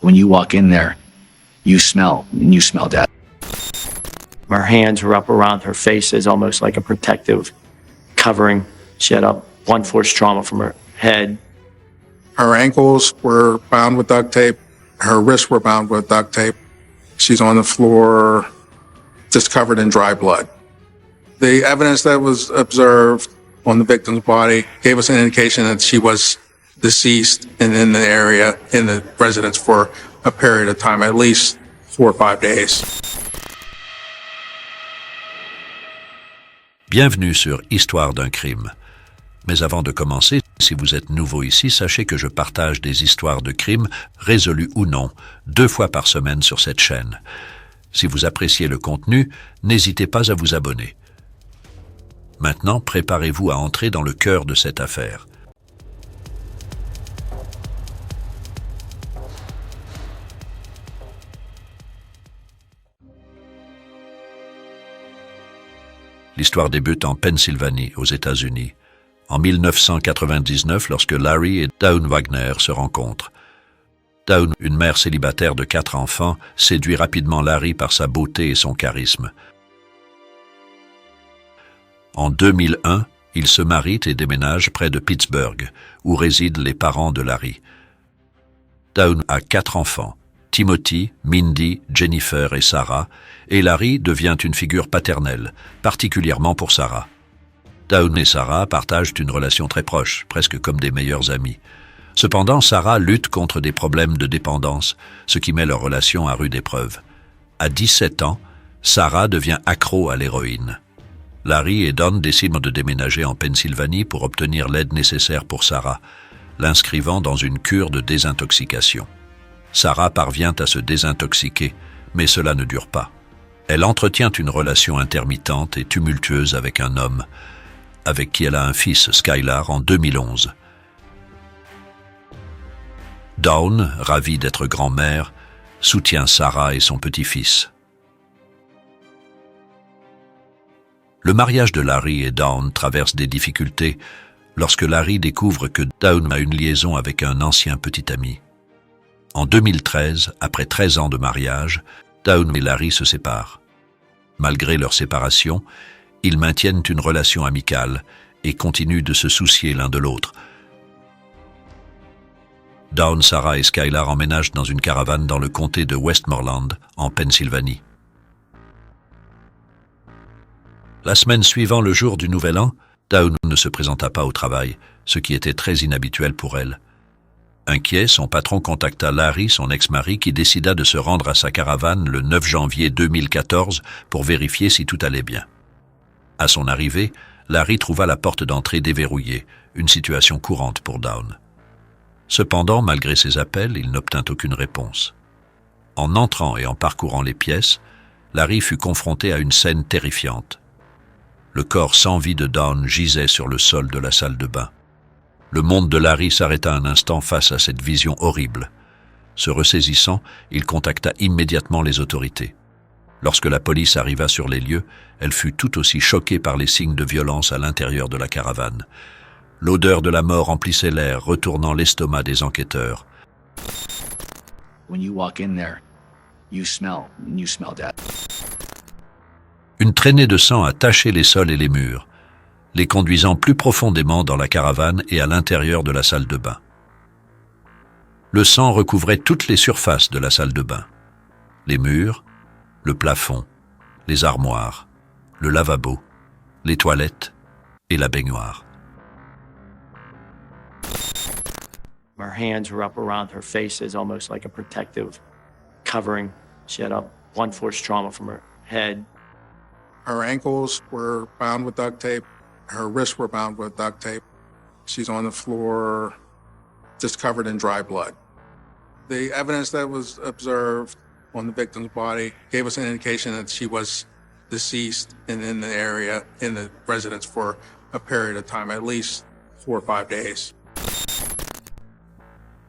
When you walk in there, you smell death. Her hands were up around her face as almost like a protective covering. She had a blunt force trauma from her head. Her ankles were bound with duct tape. Her wrists were bound with duct tape. She's on the floor, just covered in dry blood. The evidence that was observed on the victim's body gave us an indication that she was deceased and in the area, in the residence for a period of time, at least 4 or 5 days. Bienvenue sur Histoire d'un crime. Mais avant de commencer, si vous êtes nouveau ici, sachez que je partage des histoires de crimes, résolues ou non, 2 fois par semaine sur cette chaîne. Si vous appréciez le contenu, n'hésitez pas à vous abonner. Maintenant, préparez-vous à entrer dans le cœur de cette affaire. L'histoire débute en Pennsylvanie, aux États-Unis, en 1999 lorsque Larry et Dawn Wagner se rencontrent. Dawn, une mère célibataire de 4 enfants, séduit rapidement Larry par sa beauté et son charisme. En 2001, ils se marient et déménagent près de Pittsburgh, où résident les parents de Larry. Dawn a 4 enfants, Timothy, Mindy, Jennifer et Sarah, et Larry devient une figure paternelle, particulièrement pour Sarah. Dawn et Sarah partagent une relation très proche, presque comme des meilleurs amis. Cependant, Sarah lutte contre des problèmes de dépendance, ce qui met leur relation à rude épreuve. À 17 ans, Sarah devient accro à l'héroïne. Larry et Dawn décident de déménager en Pennsylvanie pour obtenir l'aide nécessaire pour Sarah, l'inscrivant dans une cure de désintoxication. Sarah parvient à se désintoxiquer, mais cela ne dure pas. Elle entretient une relation intermittente et tumultueuse avec un homme, avec qui elle a un fils, Skylar, en 2011. Dawn, ravie d'être grand-mère, soutient Sarah et son petit-fils. Le mariage de Larry et Dawn traverse des difficultés lorsque Larry découvre que Dawn a une liaison avec un ancien petit ami. En 2013, après 13 ans de mariage, Dawn et Larry se séparent. Malgré leur séparation, ils maintiennent une relation amicale et continuent de se soucier l'un de l'autre. Dawn, Sarah et Skylar emménagent dans une caravane dans le comté de Westmoreland, en Pennsylvanie. La semaine suivant le jour du Nouvel An, Dawn ne se présenta pas au travail, ce qui était très inhabituel pour elle. Inquiet, son patron contacta Larry, son ex-mari, qui décida de se rendre à sa caravane le 9 janvier 2014 pour vérifier si tout allait bien. À son arrivée, Larry trouva la porte d'entrée déverrouillée, une situation courante pour Dawn. Cependant, malgré ses appels, il n'obtint aucune réponse. En entrant et en parcourant les pièces, Larry fut confronté à une scène terrifiante. Le corps sans vie de Dawn gisait sur le sol de la salle de bain. Le monde de Larry s'arrêta un instant face à cette vision horrible. Se ressaisissant, il contacta immédiatement les autorités. Lorsque la police arriva sur les lieux, elle fut tout aussi choquée par les signes de violence à l'intérieur de la caravane. L'odeur de la mort emplissait l'air, retournant l'estomac des enquêteurs. When you walk in there, you smell death. Une traînée de sang a taché les sols et les murs, les conduisant plus profondément dans la caravane et à l'intérieur de la salle de bain. Le sang recouvrait toutes les surfaces de la salle de bain. Les murs, le plafond, les armoires, le lavabo, les toilettes et la baignoire. Her hands were up around her face as almost like a protective covering. She had a blunt force trauma from her head. Her ankles were bound with duct tape. Her wrists were bound with duct tape. She's on the floor, just covered in dry blood. The evidence that was observed on the victim's body gave us an indication that she was deceased and in the area, in the residence for a period of time, at least 4 or 5 days.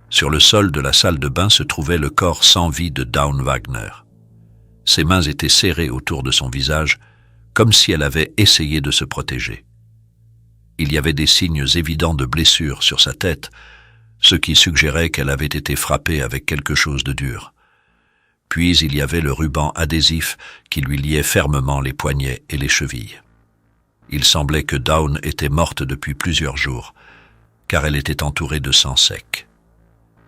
Sur le sol de la salle de bain se trouvait le corps sans vie de Dawn Wagner. Ses mains étaient serrées autour de son visage, comme si elle avait essayé de se protéger. Il y avait des signes évidents de blessures sur sa tête, ce qui suggérait qu'elle avait été frappée avec quelque chose de dur. Puis il y avait le ruban adhésif qui lui liait fermement les poignets et les chevilles. Il semblait que Dawn était morte depuis plusieurs jours, car elle était entourée de sang sec.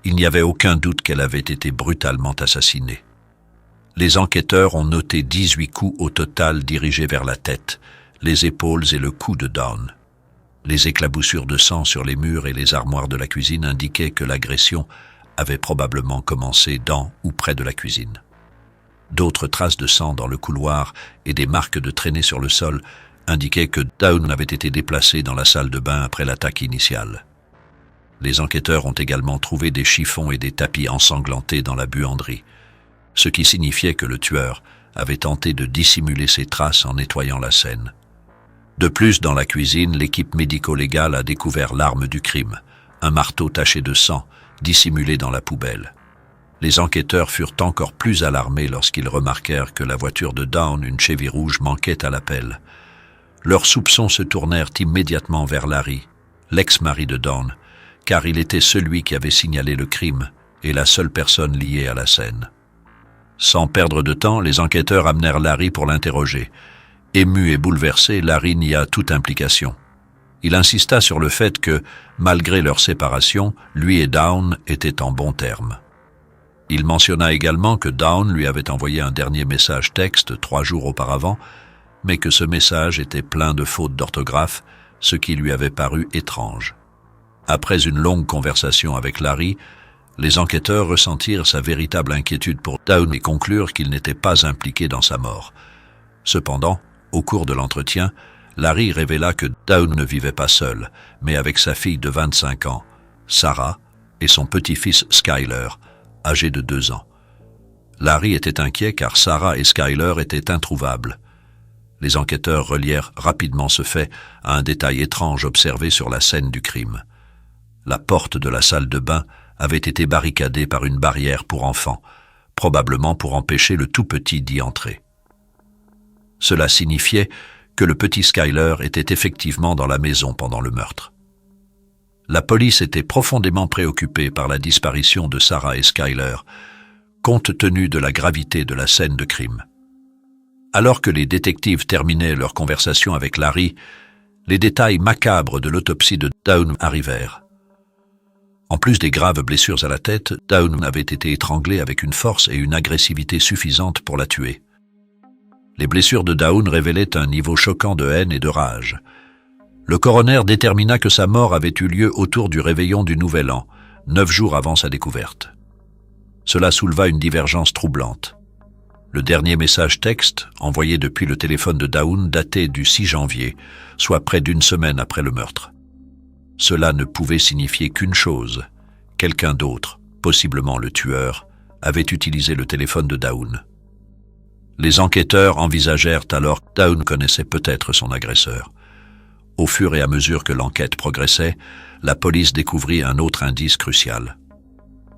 Il n'y avait aucun doute qu'elle avait été brutalement assassinée. Les enquêteurs ont noté 18 coups au total dirigés vers la tête, les épaules et le cou de Dawn. Les éclaboussures de sang sur les murs et les armoires de la cuisine indiquaient que l'agression avait probablement commencé dans ou près de la cuisine. D'autres traces de sang dans le couloir et des marques de traînées sur le sol indiquaient que Dawn avait été déplacée dans la salle de bain après l'attaque initiale. Les enquêteurs ont également trouvé des chiffons et des tapis ensanglantés dans la buanderie, ce qui signifiait que le tueur avait tenté de dissimuler ses traces en nettoyant la scène. De plus, dans la cuisine, l'équipe médico-légale a découvert l'arme du crime, un marteau taché de sang, dissimulé dans la poubelle. Les enquêteurs furent encore plus alarmés lorsqu'ils remarquèrent que la voiture de Dawn, une Chevy rouge, manquait à l'appel. Leurs soupçons se tournèrent immédiatement vers Larry, l'ex-mari de Dawn, car il était celui qui avait signalé le crime et la seule personne liée à la scène. Sans perdre de temps, les enquêteurs amenèrent Larry pour l'interroger. Ému et bouleversé, Larry nia toute implication. Il insista sur le fait que, malgré leur séparation, lui et Dawn étaient en bons termes. Il mentionna également que Dawn lui avait envoyé un dernier message texte 3 jours auparavant, mais que ce message était plein de fautes d'orthographe, ce qui lui avait paru étrange. Après une longue conversation avec Larry, les enquêteurs ressentirent sa véritable inquiétude pour Dawn et conclurent qu'il n'était pas impliqué dans sa mort. Cependant, au cours de l'entretien, Larry révéla que Dawn ne vivait pas seul, mais avec sa fille de 25 ans, Sarah, et son petit-fils Skyler, âgé de 2 ans. Larry était inquiet car Sarah et Skyler étaient introuvables. Les enquêteurs relièrent rapidement ce fait à un détail étrange observé sur la scène du crime. La porte de la salle de bain avait été barricadée par une barrière pour enfants, probablement pour empêcher le tout petit d'y entrer. Cela signifiait que le petit Skyler était effectivement dans la maison pendant le meurtre. La police était profondément préoccupée par la disparition de Sarah et Skyler, compte tenu de la gravité de la scène de crime. Alors que les détectives terminaient leur conversation avec Larry, les détails macabres de l'autopsie de Dawn arrivèrent. En plus des graves blessures à la tête, Dawn avait été étranglée avec une force et une agressivité suffisantes pour la tuer. Les blessures de Dawn révélaient un niveau choquant de haine et de rage. Le coroner détermina que sa mort avait eu lieu autour du réveillon du Nouvel An, 9 jours avant sa découverte. Cela souleva une divergence troublante. Le dernier message texte, envoyé depuis le téléphone de Dawn, datait du 6 janvier, soit près d'1 semaine après le meurtre. Cela ne pouvait signifier qu'une chose. Quelqu'un d'autre, possiblement le tueur, avait utilisé le téléphone de Dawn. Les enquêteurs envisagèrent alors que Dawn connaissait peut-être son agresseur. Au fur et à mesure que l'enquête progressait, la police découvrit un autre indice crucial.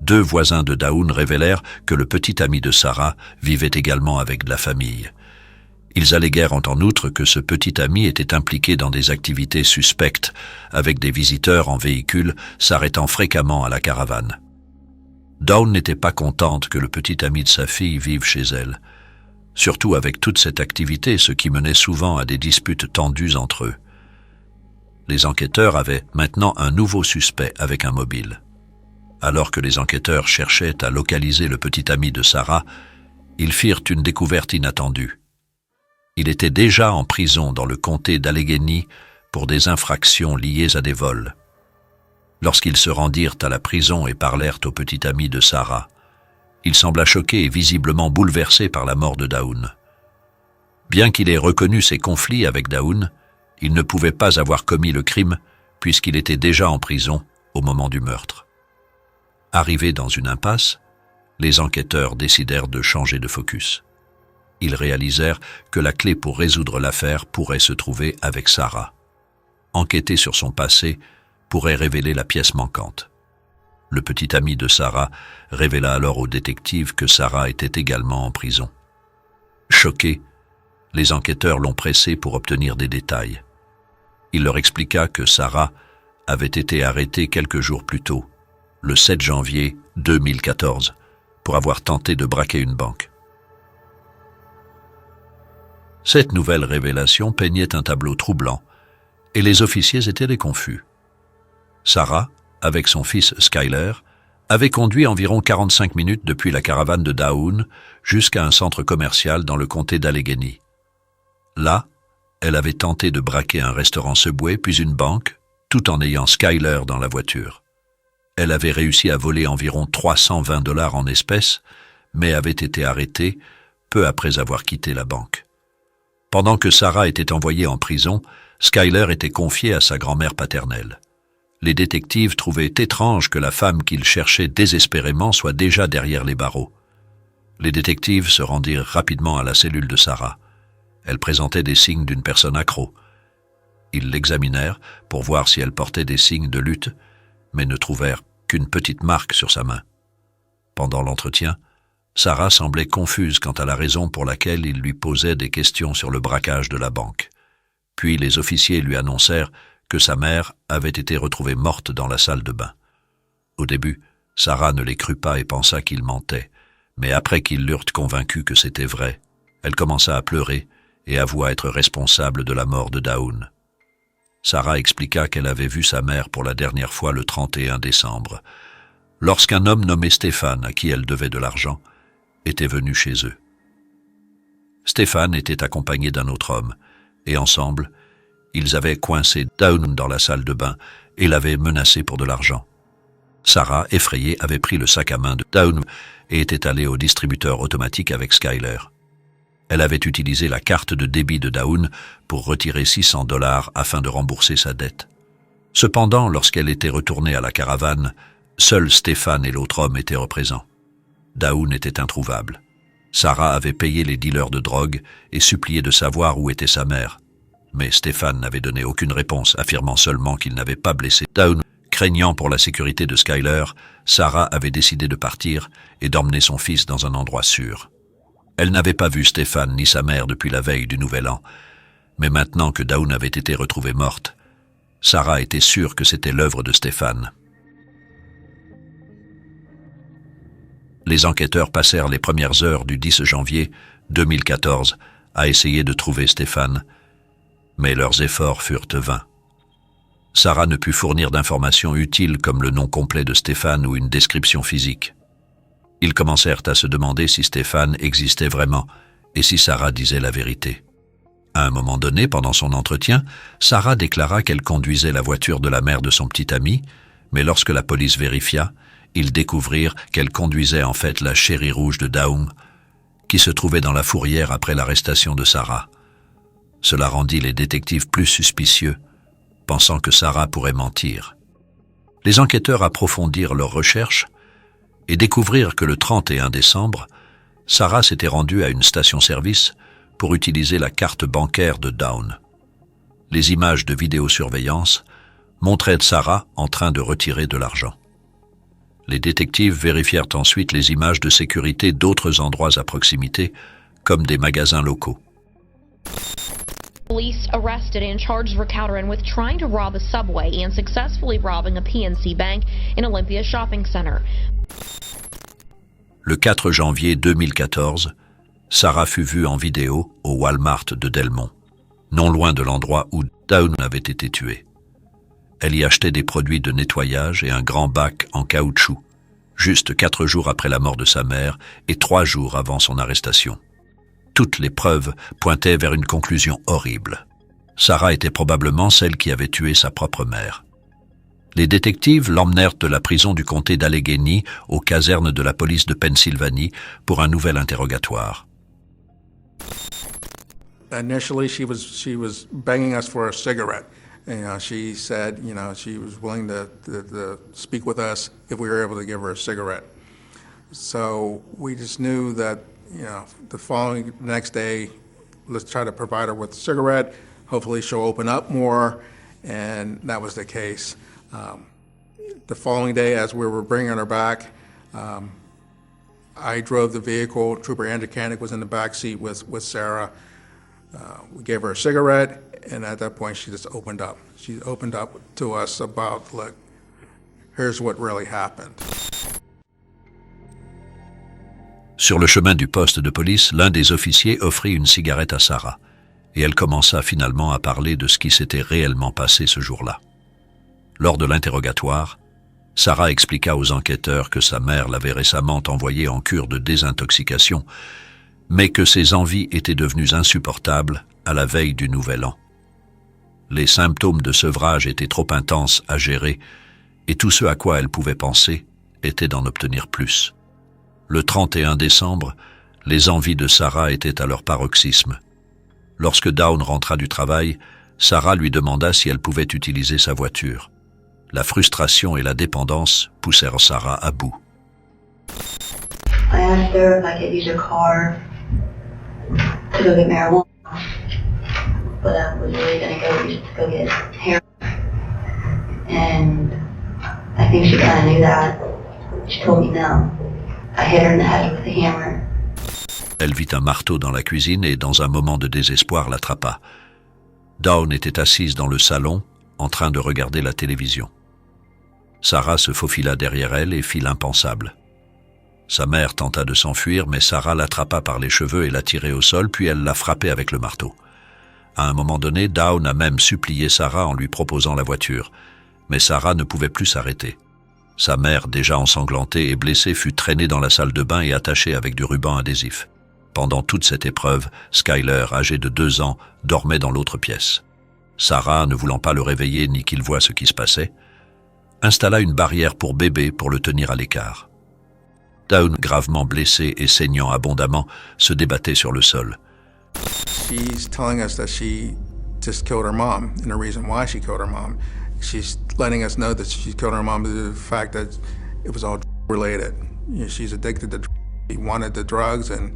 2 voisins de Dawn révélèrent que le petit ami de Sarah vivait également avec de la famille. Ils alléguèrent en outre que ce petit ami était impliqué dans des activités suspectes, avec des visiteurs en véhicule s'arrêtant fréquemment à la caravane. Dawn n'était pas contente que le petit ami de sa fille vive chez elle, surtout avec toute cette activité, ce qui menait souvent à des disputes tendues entre eux. Les enquêteurs avaient maintenant un nouveau suspect avec un mobile. Alors que les enquêteurs cherchaient à localiser le petit ami de Sarah, ils firent une découverte inattendue. Il était déjà en prison dans le comté d'Allegheny pour des infractions liées à des vols. Lorsqu'ils se rendirent à la prison et parlèrent au petit ami de Sarah, il sembla choqué et visiblement bouleversé par la mort de Dawn. Bien qu'il ait reconnu ses conflits avec Dawn, il ne pouvait pas avoir commis le crime puisqu'il était déjà en prison au moment du meurtre. Arrivés dans une impasse, les enquêteurs décidèrent de changer de focus. Ils réalisèrent que la clé pour résoudre l'affaire pourrait se trouver avec Sarah. Enquêter sur son passé pourrait révéler la pièce manquante. Le petit ami de Sarah révéla alors aux détectives que Sarah était également en prison. Choqués, les enquêteurs l'ont pressé pour obtenir des détails. Il leur expliqua que Sarah avait été arrêtée quelques jours plus tôt le 7 janvier 2014, pour avoir tenté de braquer une banque. Cette nouvelle révélation peignait un tableau troublant, et les officiers étaient des confus. Sarah, avec son fils Skyler, avait conduit environ 45 minutes depuis la caravane de Daoun jusqu'à un centre commercial dans le comté d'Allegheny. Là, elle avait tenté de braquer un restaurant Subway puis une banque, tout en ayant Skyler dans la voiture. Elle avait réussi à voler environ 320 $ en espèces, mais avait été arrêtée peu après avoir quitté la banque. Pendant que Sarah était envoyée en prison, Skyler était confié à sa grand-mère paternelle. Les détectives trouvaient étrange que la femme qu'ils cherchaient désespérément soit déjà derrière les barreaux. Les détectives se rendirent rapidement à la cellule de Sarah. Elle présentait des signes d'une personne accro. Ils l'examinèrent pour voir si elle portait des signes de lutte, mais ne trouvèrent qu'une petite marque sur sa main. Pendant l'entretien, Sarah semblait confuse quant à la raison pour laquelle il lui posait des questions sur le braquage de la banque. Puis les officiers lui annoncèrent que sa mère avait été retrouvée morte dans la salle de bain. Au début, Sarah ne les crut pas et pensa qu'ils mentaient, mais après qu'ils l'eurent convaincue que c'était vrai, elle commença à pleurer et avoua être responsable de la mort de Daoun. Sarah expliqua qu'elle avait vu sa mère pour la dernière fois le 31 décembre, lorsqu'un homme nommé Stéphane, à qui elle devait de l'argent, était venu chez eux. Stéphane était accompagné d'un autre homme, et ensemble, ils avaient coincé Daoun dans la salle de bain et l'avaient menacé pour de l'argent. Sarah, effrayée, avait pris le sac à main de Daoun et était allée au distributeur automatique avec Skyler. Elle avait utilisé la carte de débit de Daoun pour retirer 600 $ afin de rembourser sa dette. Cependant, lorsqu'elle était retournée à la caravane, seuls Stéphane et l'autre homme étaient présents. Daoun était introuvable. Sarah avait payé les dealers de drogue et supplié de savoir où était sa mère. Mais Stéphane n'avait donné aucune réponse, affirmant seulement qu'il n'avait pas blessé Daoun. Craignant pour la sécurité de Skyler, Sarah avait décidé de partir et d'emmener son fils dans un endroit sûr. Elle n'avait pas vu Stéphane ni sa mère depuis la veille du Nouvel An, mais maintenant que Daoun avait été retrouvée morte, Sarah était sûre que c'était l'œuvre de Stéphane. Les enquêteurs passèrent les premières heures du 10 janvier 2014 à essayer de trouver Stéphane, mais leurs efforts furent vains. Sarah ne put fournir d'informations utiles comme le nom complet de Stéphane ou une description physique. Ils commencèrent à se demander si Stéphane existait vraiment et si Sarah disait la vérité. À un moment donné, pendant son entretien, Sarah déclara qu'elle conduisait la voiture de la mère de son petit ami, mais lorsque la police vérifia, ils découvrirent qu'elle conduisait en fait la Chérie rouge de Daoum, qui se trouvait dans la fourrière après l'arrestation de Sarah. Cela rendit les détectives plus suspicieux, pensant que Sarah pourrait mentir. Les enquêteurs approfondirent leurs recherches et découvrirent que le 31 décembre, Sarah s'était rendue à une station-service pour utiliser la carte bancaire de Daoun. Les images de vidéosurveillance montraient Sarah en train de retirer de l'argent. Les détectives vérifièrent ensuite les images de sécurité d'autres endroits à proximité, comme des magasins locaux. Police arrested and charged Rick Halloran with trying to rob a Subway and successfully robbing a PNC bank in Olympia Shopping Center. Le 4 janvier 2014, Sarah fut vue en vidéo au Walmart de Delmont, non loin de l'endroit où Daoun avait été tué. Elle y achetait des produits de nettoyage et un grand bac en caoutchouc, juste 4 jours après la mort de sa mère et 3 jours avant son arrestation. Toutes les preuves pointaient vers une conclusion horrible. Sarah était probablement celle qui avait tué sa propre mère. Les détectives l'emmenèrent de la prison du comté d'Allegheny aux casernes de la police de Pennsylvanie pour un nouvel interrogatoire. Initially, she was begging us for a cigarette. She said, she was willing to speak with us if we were able to give her a cigarette. So we just knew that, the next day, let's try to provide her with a cigarette. Hopefully she'll open up more, and that was the case. The following day, as we were bringing her back, I drove the vehicle. Trooper Andrew Kanik was in the back seat with Sarah. We gave her a cigarette, and at that point, she just opened up. She opened up to us about, look, here's what really happened. Sur le chemin du poste de police, l'un des officiers offrit une cigarette à Sarah, et elle commença finalement à parler de ce qui s'était réellement passé ce jour-là. Lors de l'interrogatoire, Sarah expliqua aux enquêteurs que sa mère l'avait récemment envoyée en cure de désintoxication, mais que ses envies étaient devenues insupportables à la veille du Nouvel An. Les symptômes de sevrage étaient trop intenses à gérer, et tout ce à quoi elle pouvait penser était d'en obtenir plus. Le 31 décembre, les envies de Sarah étaient à leur paroxysme. Lorsque Dawn rentra du travail, Sarah lui demanda si elle pouvait utiliser sa voiture. La frustration et la dépendance poussèrent Sarah à bout. I asked her if I could use her car to go get marijuana, but I was really going to go get heroin. And I think she kind of knew that. She told me no. I hit her in the head with the hammer. Elle vit un marteau dans la cuisine et, dans un moment de désespoir, l'attrapa. Dawn était assise dans le salon, en train de regarder la télévision. Sarah se faufila derrière elle et fit l'impensable. Sa mère tenta de s'enfuir, mais Sarah l'attrapa par les cheveux et la tirait au sol, puis elle l'a frappée avec le marteau. À un moment donné, Dawn a même supplié Sarah en lui proposant la voiture, mais Sarah ne pouvait plus s'arrêter. Sa mère, déjà ensanglantée et blessée, fut traînée dans la salle de bain et attachée avec du ruban adhésif. Pendant toute cette épreuve, Skyler, âgé de 2 ans, dormait dans l'autre pièce. Sarah, ne voulant pas le réveiller ni qu'il voie ce qui se passait, installa une barrière pour bébé pour le tenir à l'écart. Dawn, gravement blessée et saignant abondamment, se débattait sur le sol. She's telling us that she just killed her mom, and the reason why she killed her mom, she's letting us know that she killed her mom due to the fact that it was all related. You know, she's addicted to drugs. She wanted the drugs, and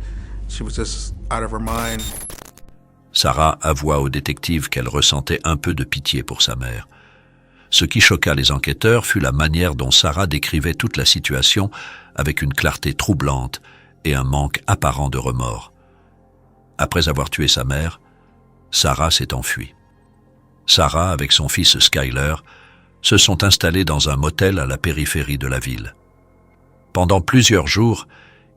she was just out of her mind. Sarah avoua au détective qu'elle ressentait un peu de pitié pour sa mère. Ce qui choqua les enquêteurs fut la manière dont Sarah décrivait toute la situation avec une clarté troublante et un manque apparent de remords. Après avoir tué sa mère, Sarah s'est enfuie. Sarah, avec son fils Skyler, se sont installés dans un motel à la périphérie de la ville. Pendant plusieurs jours,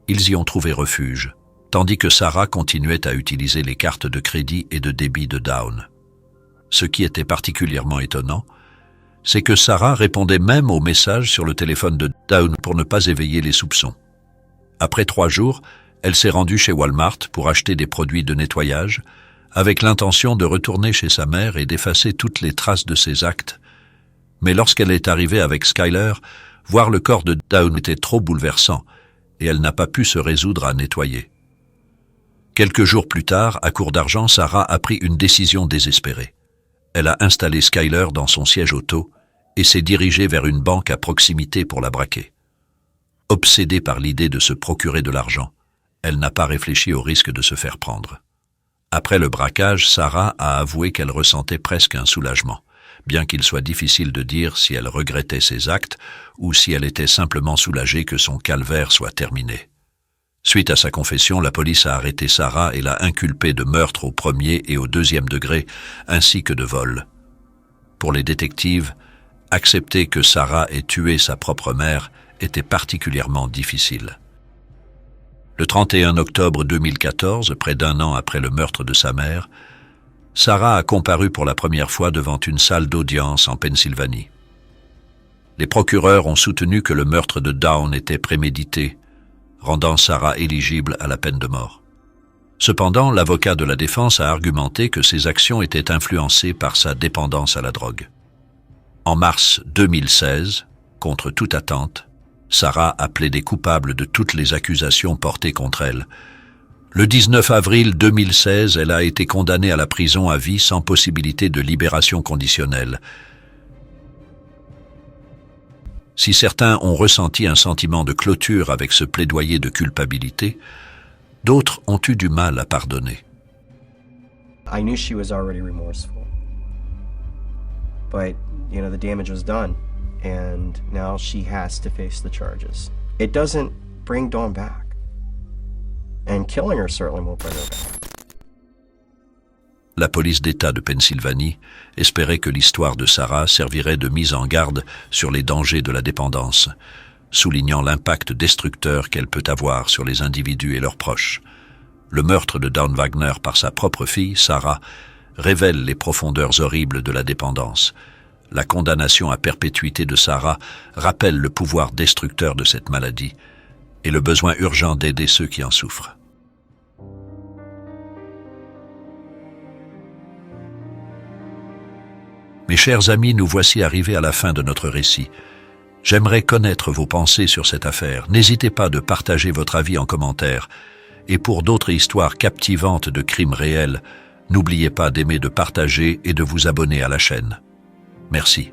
ils y ont trouvé refuge, tandis que Sarah continuait à utiliser les cartes de crédit et de débit de Dawn. Ce qui était particulièrement étonnant, c'est que Sarah répondait même aux messages sur le téléphone de Dawn pour ne pas éveiller les soupçons. Après 3 jours, elle s'est rendue chez Walmart pour acheter des produits de nettoyage, avec l'intention de retourner chez sa mère et d'effacer toutes les traces de ses actes. Mais lorsqu'elle est arrivée avec Skyler, voir le corps de Dawn était trop bouleversant et elle n'a pas pu se résoudre à nettoyer. Quelques jours plus tard, à court d'argent, Sarah a pris une décision désespérée. Elle a installé Skyler dans son siège auto et s'est dirigée vers une banque à proximité pour la braquer. Obsédée par l'idée de se procurer de l'argent, elle n'a pas réfléchi au risque de se faire prendre. Après le braquage, Sarah a avoué qu'elle ressentait presque un soulagement, bien qu'il soit difficile de dire si elle regrettait ses actes ou si elle était simplement soulagée que son calvaire soit terminé. Suite à sa confession, la police a arrêté Sarah et l'a inculpée de meurtre au 1er et au 2e degré, ainsi que de vol. Pour les détectives, accepter que Sarah ait tué sa propre mère était particulièrement difficile. Le 31 octobre 2014, près d'1 an après le meurtre de sa mère, Sarah a comparu pour la première fois devant une salle d'audience en Pennsylvanie. Les procureurs ont soutenu que le meurtre de Dawn était prémédité, rendant Sarah éligible à la peine de mort. Cependant, l'avocat de la défense a argumenté que ses actions étaient influencées par sa dépendance à la drogue. En mars 2016, contre toute attente, Sarah a plaidé coupable de toutes les accusations portées contre elle. Le 19 avril 2016, elle a été condamnée à la prison à vie sans possibilité de libération conditionnelle. Si certains ont ressenti un sentiment de clôture avec ce plaidoyer de culpabilité, d'autres ont eu du mal à pardonner. I knew she was already remorseful. But, you know, the damage was done, and now she has to face the charges. It doesn't bring Dawn back. And killing her certainly won't bring her back. La police d'État de Pennsylvanie espérait que l'histoire de Sarah servirait de mise en garde sur les dangers de la dépendance, soulignant l'impact destructeur qu'elle peut avoir sur les individus et leurs proches. Le meurtre de Dawn Wagner par sa propre fille, Sarah, révèle les profondeurs horribles de la dépendance. La condamnation à perpétuité de Sarah rappelle le pouvoir destructeur de cette maladie et le besoin urgent d'aider ceux qui en souffrent. Mes chers amis, nous voici arrivés à la fin de notre récit. J'aimerais connaître vos pensées sur cette affaire. N'hésitez pas de partager votre avis en commentaire. Et pour d'autres histoires captivantes de crimes réels, n'oubliez pas d'aimer, de partager et de vous abonner à la chaîne. Merci.